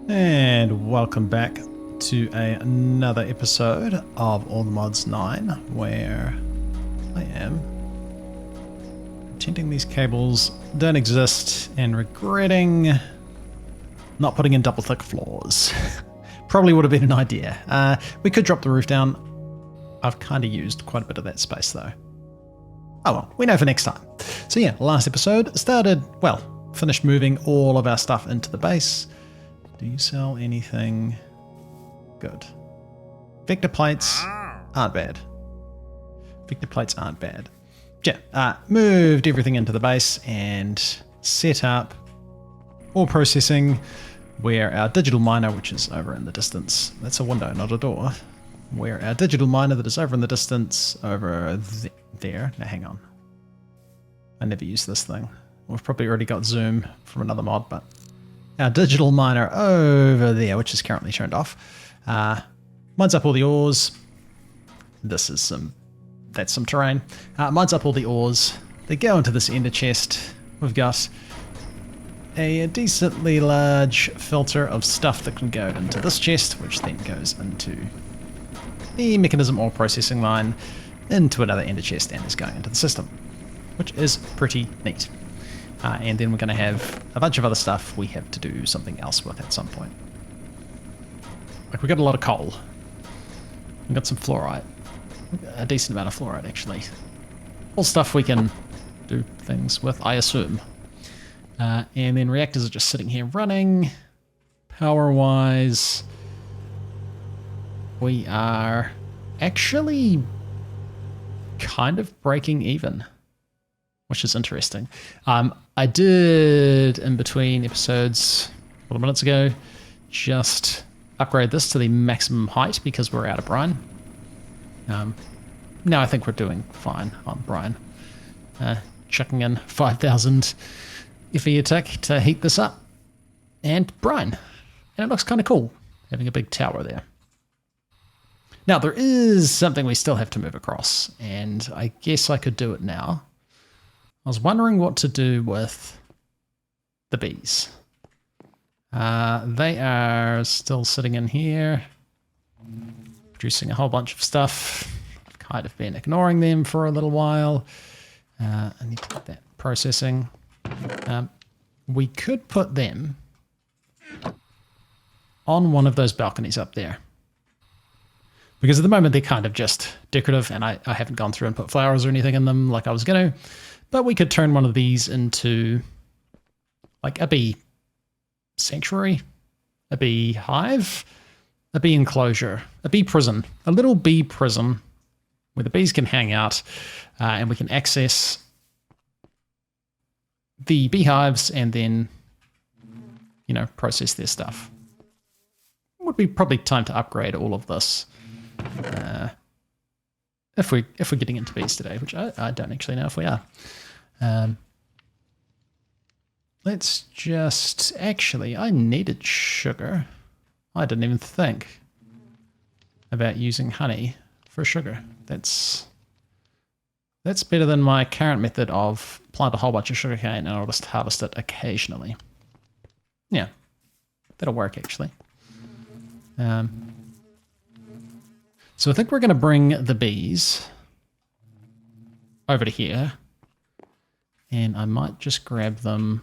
And welcome back to another episode of All the Mods 9, where I am pretending these cables don't exist and regretting not putting in double thick floors. Probably would have been an idea. We could drop the roof down. I've kind of used quite a bit of that space though. Oh well, we know for next time. So yeah, last episode finished moving all of our stuff into the base. Do you sell anything good? Vector plates aren't bad. Vector plates aren't bad. Yeah, moved everything into the base and set up ore processing where our digital miner, which is over in the distance, that's a window, not a door, where our digital miner that is over in the distance, over there. Now hang on. I never use this thing. We've probably already got zoom from another mod, but our digital miner over there, which is currently turned off, mines up all the ores. That's some terrain. Mines up all the ores. They go into this ender chest. We've got a decently large filter of stuff that can go into this chest, which then goes into the mechanism ore processing line, into another ender chest, and is going into the system, which is pretty neat. And then we're going to have a bunch of other stuff we have to do something else with at some point. Like, we've got a lot of coal. We've got some fluorite. A decent amount of fluorite, actually. All stuff we can do things with, I assume. And then reactors are just sitting here running. Power-wise, we are actually kind of breaking even, which is interesting. I did, in between episodes a couple of minutes ago, just upgrade this to the maximum height because we're out of brine. Now I think we're doing fine on brine. Chucking in 5,000 FE a tick to heat this up. And brine. And it looks kind of cool, having a big tower there. Now, there is something we still have to move across, and I guess I could do it now. I was wondering what to do with the bees. They are still sitting in here, producing a whole bunch of stuff. I've kind of been ignoring them for a little while. I need to get that processing. We could put them on one of those balconies up there. Because at the moment they're kind of just decorative, and I haven't gone through and put flowers or anything in them like I was going to. But we could turn one of these into like a bee sanctuary, a bee hive, a bee enclosure, a bee prison, a little bee prison where the bees can hang out, and we can access the beehives and then, process their stuff. Would be probably time to upgrade all of this. If we're getting into bees today, which I don't actually know if we are. Let's just... Actually, I needed sugar. I didn't even think about using honey for sugar. That's better than my current method of plant a whole bunch of sugarcane and I'll just harvest it occasionally. Yeah, that'll work actually. So I think we're going to bring the bees over to here, and I might just grab them.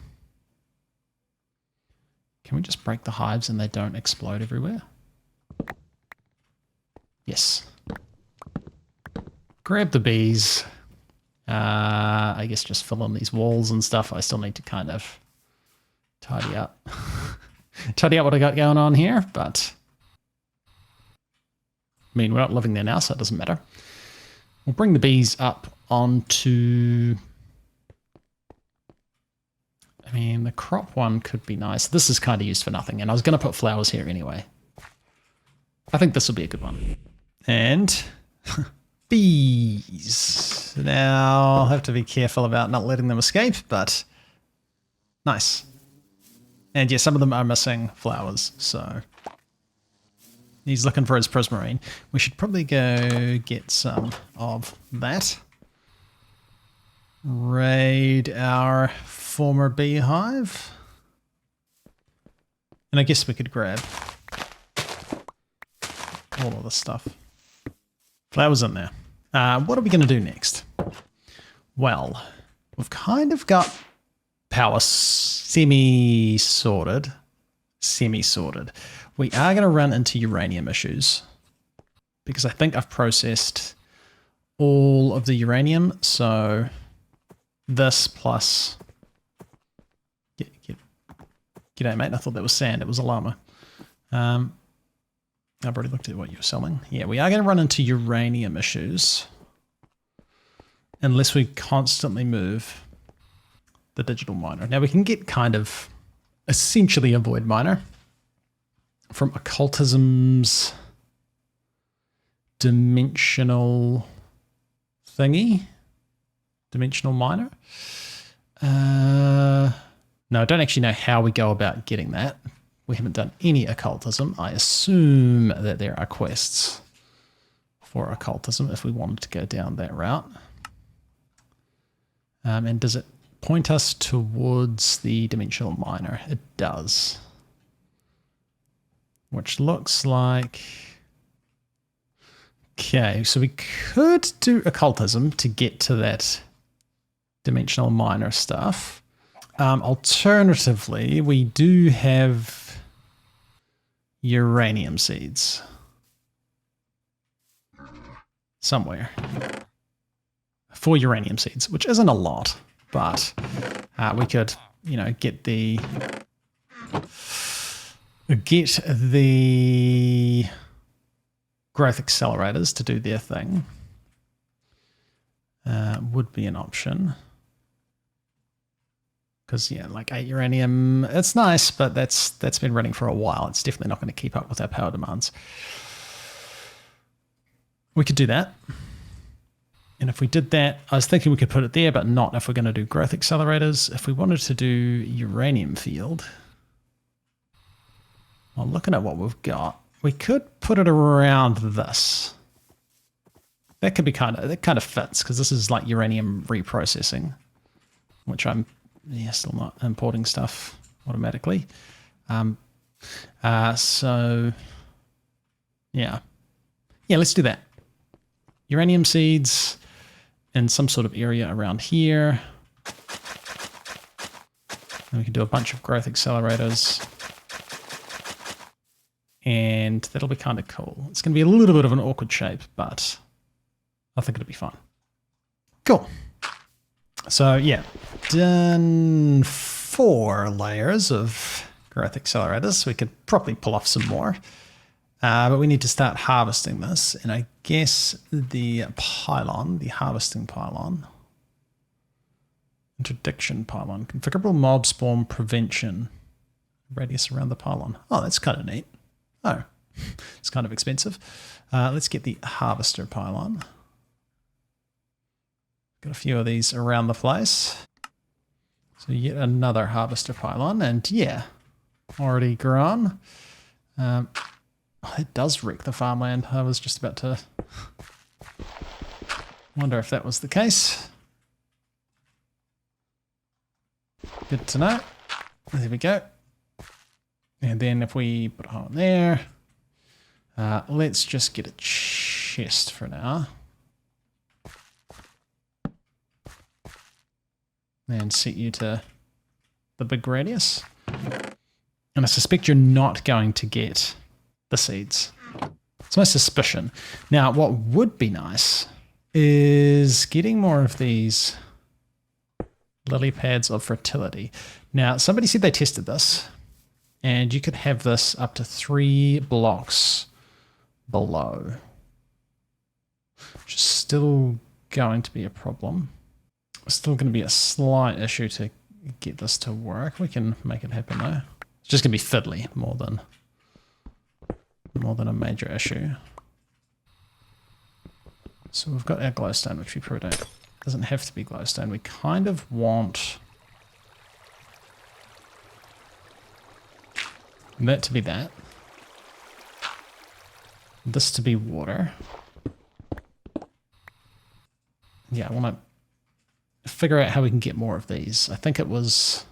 Can we just break the hives and they don't explode everywhere? Yes. Grab the bees. I guess just fill in these walls and stuff. I still need to kind of tidy up. Tidy up what I got going on here, but... I mean, we're not living there now, so it doesn't matter. We'll bring the bees up onto... I mean, the crop one could be nice. This is kind of used for nothing, and I was going to put flowers here anyway. I think this will be a good one. And bees. Now, I'll have to be careful about not letting them escape, but nice. And yeah, some of them are missing flowers, so... He's looking for his prismarine. We should probably go get some of that. Raid our former beehive. And I guess we could grab all of this stuff. Flowers in there. What are we going to do next? Well, we've kind of got power semi-sorted. We are going to run into uranium issues because I think I've processed all of the uranium. So this plus... G'day, mate. I thought that was sand. It was a llama. I've already looked at what you were selling. Yeah, we are going to run into uranium issues unless we constantly move the digital miner. Now we can get kind of essentially a void miner from occultism's dimensional thingy. Dimensional miner. No, I don't actually know how we go about getting that. We haven't done any occultism. I assume that there are quests for occultism if we wanted to go down that route. And does it point us towards the dimensional miner? It does. Which looks like... Okay, so we could do occultism to get to that dimensional miner stuff. Alternatively, we do have uranium seeds somewhere for uranium seeds, which isn't a lot, but we could, you know, get the growth accelerators to do their thing. Would be an option. Because, yeah, like 8 uranium, it's nice, but that's been running for a while. It's definitely not going to keep up with our power demands. We could do that. And if we did that, I was thinking we could put it there, but not if we're going to do growth accelerators. If we wanted to do uranium field, well, looking at what we've got, we could put it around this. That could be that kind of fits, because this is like uranium reprocessing, which I'm... Yeah, still not importing stuff automatically. So, yeah. Yeah, let's do that. Uranium seeds in some sort of area around here. And we can do a bunch of growth accelerators. And that'll be kind of cool. It's going to be a little bit of an awkward shape, but I think it'll be fun. Cool. So yeah, done 4 layers of growth accelerators. We could probably pull off some more, but we need to start harvesting this. And I guess the pylon, the harvesting pylon, interdiction pylon, configurable mob spawn prevention, radius around the pylon. Oh, that's kind of neat. Oh, it's kind of expensive. Let's get the harvester pylon. Got a few of these around the place. So yet another harvester pylon, and yeah, already grown. It does wreck the farmland. I was just about to wonder if that was the case. Good to know. There we go. And then if we put a hole in there, let's just get a chest for now. And set you to the big radius. And I suspect you're not going to get the seeds. It's my suspicion. Now, what would be nice is getting more of these lily pads of fertility. Now, somebody said they tested this, and you could have this up to 3 blocks below, which is still going to be a problem. Still going to be a slight issue to get this to work. We can make it happen though. It's just going to be fiddly more than a major issue. So we've got our glowstone, which we probably don't. Doesn't have to be glowstone. We kind of want that to be that. This to be water. Yeah, I want to figure out how we can get more of these. I think it was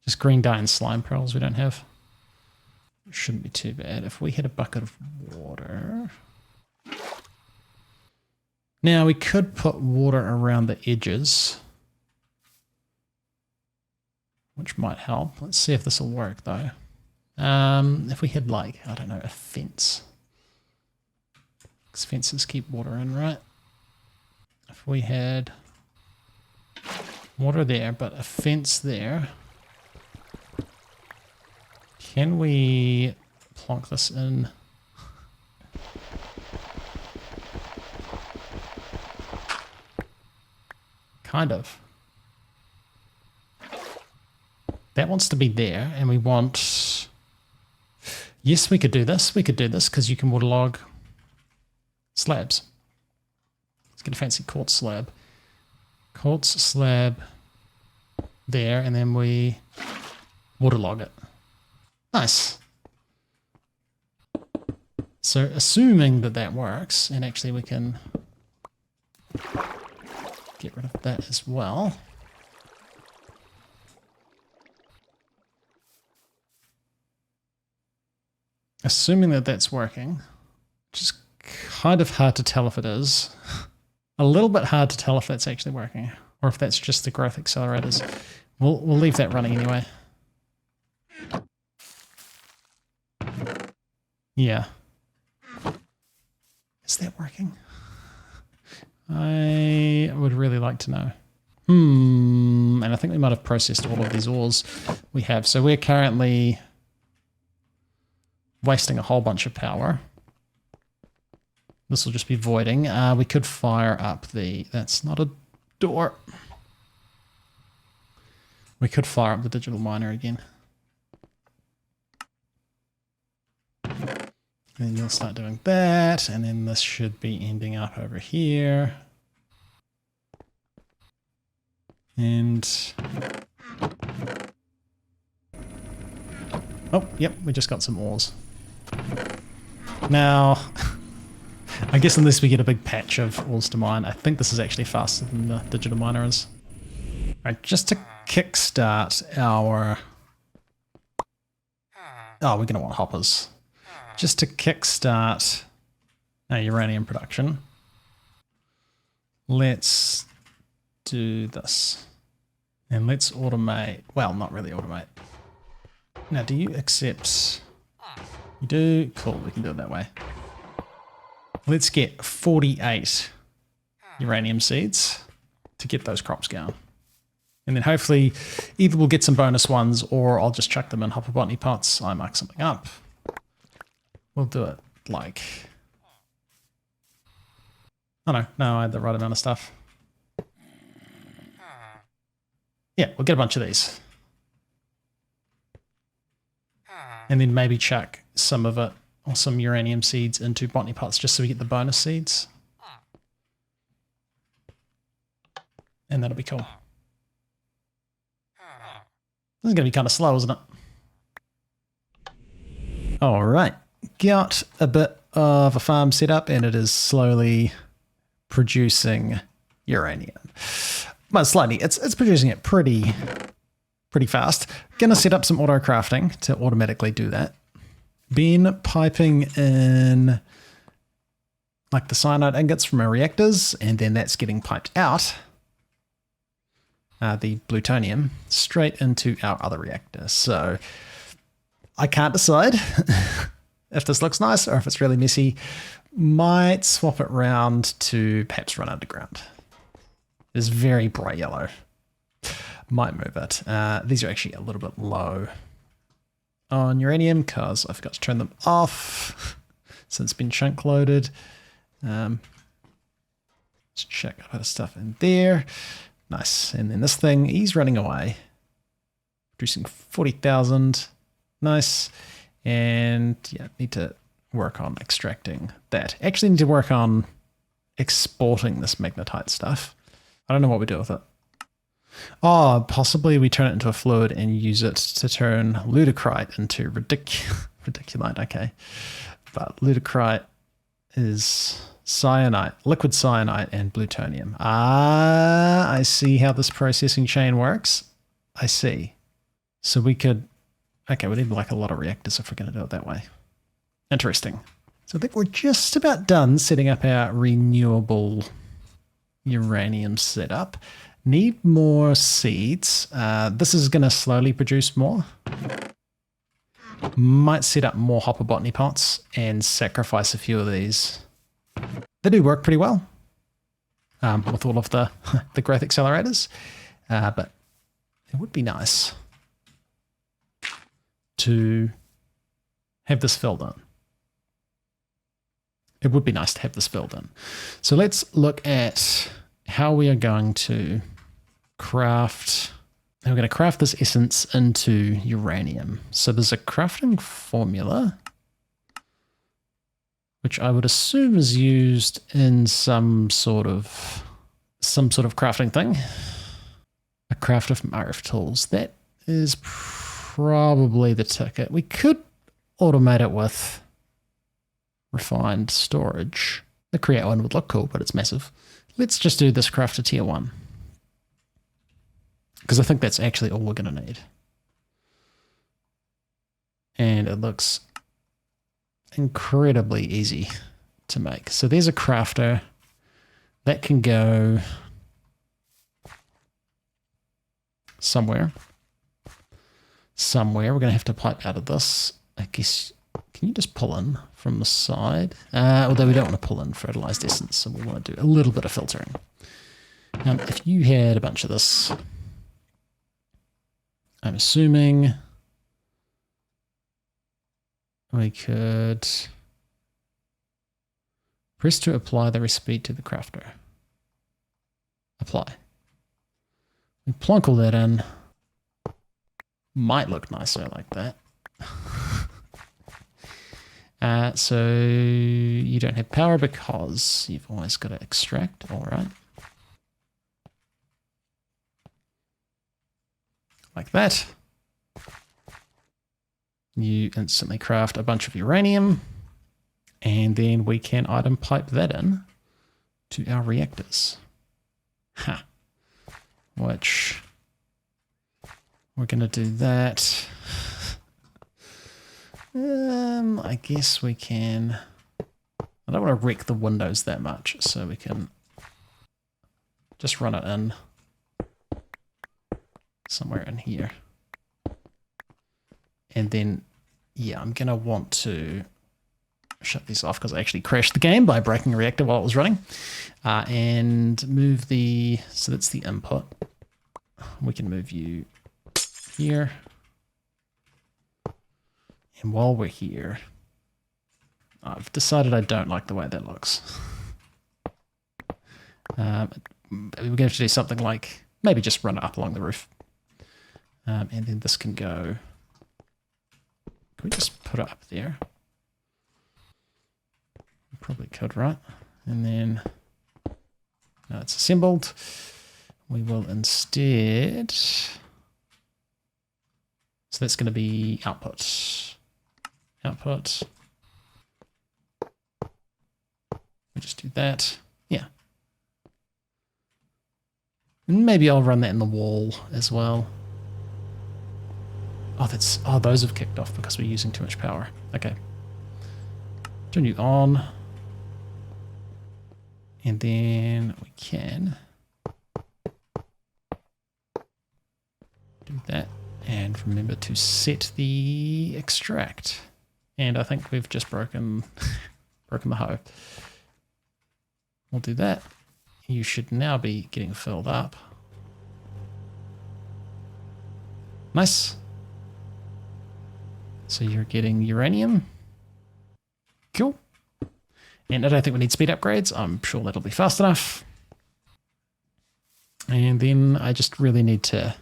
just green dye and slime pearls we don't have. Shouldn't be too bad. If we had a bucket of water... Now, we could put water around the edges, which might help. Let's see if this will work, though. If we had, like, I don't know, a fence. Because fences keep water in, right? If we had water there, but a fence there, can we plonk this in? Kind of. That wants to be there, and we want... Yes, we could do this. We could do this, because you can waterlog slabs. Let's get a fancy quartz slab. Quartz slab there, and then we waterlog it. Nice. So, assuming that that works, and actually we can get rid of that as well. Assuming that that's working, which is kind of hard to tell if it is. A little bit hard to tell if that's actually working, or if that's just the growth accelerators. We'll leave that running anyway. Yeah. Is that working? I would really like to know. And I think we might have processed all of these ores we have. So we're currently wasting a whole bunch of power. This will just be voiding. We could fire up the... That's not a door. We could fire up the digital miner again. Then you'll start doing that, and then this should be ending up over here. And... Oh, yep, we just got some ores. Now, I guess unless we get a big patch of ores to mine, I think this is actually faster than the digital miner is. Alright, just to kickstart our... Oh, we're going to want hoppers. Just to kickstart our uranium production, let's do this. And let's automate, well, not really automate. Now, do you accept? You do? Cool, we can do it that way. Let's get 48 uranium seeds to get those crops going. And then hopefully either we'll get some bonus ones or I'll just chuck them in hopper botany pots. I mark something up. We'll do it like... Oh no, I had the right amount of stuff. Yeah, we'll get a bunch of these. And then maybe chuck some of it, or some uranium seeds into botany pots just so we get the bonus seeds. And that'll be cool. This is going to be kind of slow, isn't it? All right. Got a bit of a farm set up and it is slowly producing uranium. Well, slightly. It's producing it pretty fast. Gonna set up some auto crafting to automatically do that. Been piping in like the cyanide ingots from our reactors, and then that's getting piped out, the plutonium, straight into our other reactor. So I can't decide if this looks nice or if it's really messy. Might swap it round to perhaps run underground. It's very bright yellow. Might move it. These are actually a little bit low on uranium because I forgot to turn them off since it's been chunk loaded. Let's check a bit of stuff in there. Nice. And then this thing, he's running away. Producing 40,000. Nice. And yeah, need to work on extracting that. Actually need to work on exporting this magnetite stuff. I don't know what we do with it. Oh, possibly we turn it into a fluid and use it to turn ludicrite into radiculite. Okay. But ludicrite is cyanide, liquid cyanide and plutonium. I see how this processing chain works. I see. So we could Okay, we need like a lot of reactors if we're going to do it that way. Interesting. So I think we're just about done setting up our renewable uranium setup. Need more seeds. This is going to slowly produce more. Might set up more hopper botany pots and sacrifice a few of these. They do work pretty well with all of the, the growth accelerators, but it would be nice to have this filled in. It would be nice to have this filled in. So let's look at how we are going to craft. We're going to craft this essence into uranium. So there's a crafting formula, which I would assume is used in some sort of crafting thing. A crafter from RF Tools. That is probably the ticket. We could automate it with refined storage. The create one would look cool, but it's massive. Let's just do this crafter tier 1. Because I think that's actually all we're going to need. And it looks incredibly easy to make. So there's a crafter that can go somewhere. We're going to have to pipe out of this. I guess, can you just pull in from the side? Although we don't want to pull in fertilized essence, so we want to do a little bit of filtering. If you had a bunch of this, I'm assuming we could press to apply the recipe to the crafter. Apply. We plonk all that in. Might look nicer like that. So you don't have power because you've always got to extract. All right. Like that. You instantly craft a bunch of uranium, and then we can item pipe that in to our reactors. Ha. Which we're going to do that. I guess we can. I don't want to wreck the windows that much, so we can just run it in somewhere in here. And then, yeah, I'm going to want to shut these off because I actually crashed the game by breaking a reactor while it was running. And move the, so that's the input. We can move you here. And while we're here, I've decided I don't like the way that looks. We're going to have to do something like, maybe just run it up along the roof. And then this can go, can we just put it up there? We probably could, right? And then, now it's assembled. We will instead, so that's going to be output. Output. We just do that. Yeah. And maybe I'll run that in the wall as well. Oh, those have kicked off because we're using too much power. Okay. Turn you on. And then we can do that. And remember to set the extract. And I think we've just broken the hoe. We'll do that. You should now be getting filled up. Nice. So you're getting uranium. Cool. And I don't think we need speed upgrades. I'm sure that'll be fast enough. And then I just really need to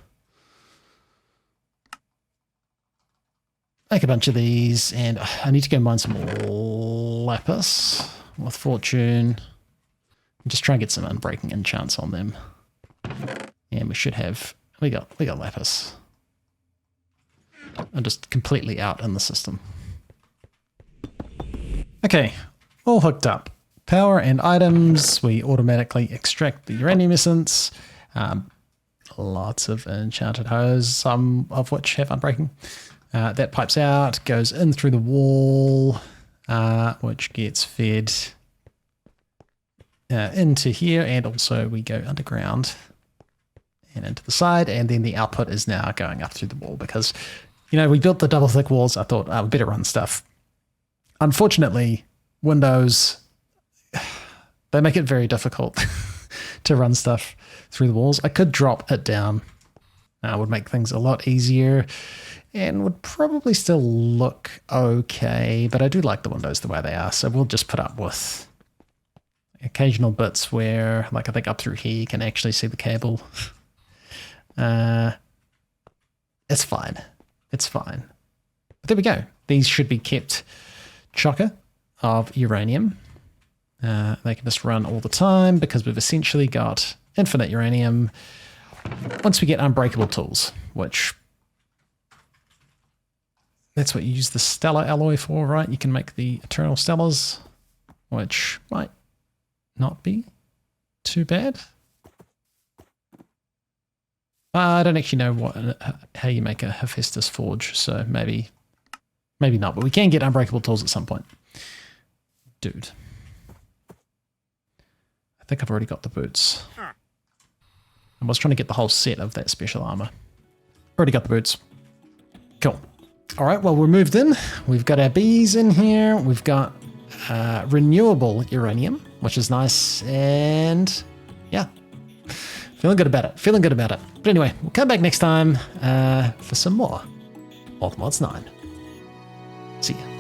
make a bunch of these, and I need to go mine some more lapis with fortune. And just try and get some unbreaking enchants on them. And we should have, we got lapis. I'm just completely out in the system. Okay, all hooked up. Power and items, we automatically extract the uranium essence. Lots of enchanted hoes, some of which have unbreaking. That pipes out, goes in through the wall, which gets fed into here, and also we go underground and into the side, and then the output is now going up through the wall because, you know, we built the double thick walls. I thought we better run stuff. Unfortunately, Windows, they make it very difficult to run stuff through the walls. I could drop it down. Would make things a lot easier and would probably still look okay, but I do like the windows the way they are, so we'll just put up with occasional bits where, like I think up through here, you can actually see the cable. It's fine. It's fine. But there we go. These should be kept chocker of uranium. They can just run all the time because we've essentially got infinite uranium once we get unbreakable tools, which that's what you use the stellar alloy for, right? You can make the eternal stellars, which might not be too bad. I don't actually know how you make a Hephaestus forge, so maybe not, but we can get unbreakable tools at some point. Dude. I think I've already got the boots. I was trying to get the whole set of that special armor. Already got the boots. Cool. All right, well, we're moved in. We've got our bees in here. We've got renewable uranium, which is nice. And yeah, feeling good about it. Feeling good about it. But anyway, we'll come back next time for some more Mods 9. See ya.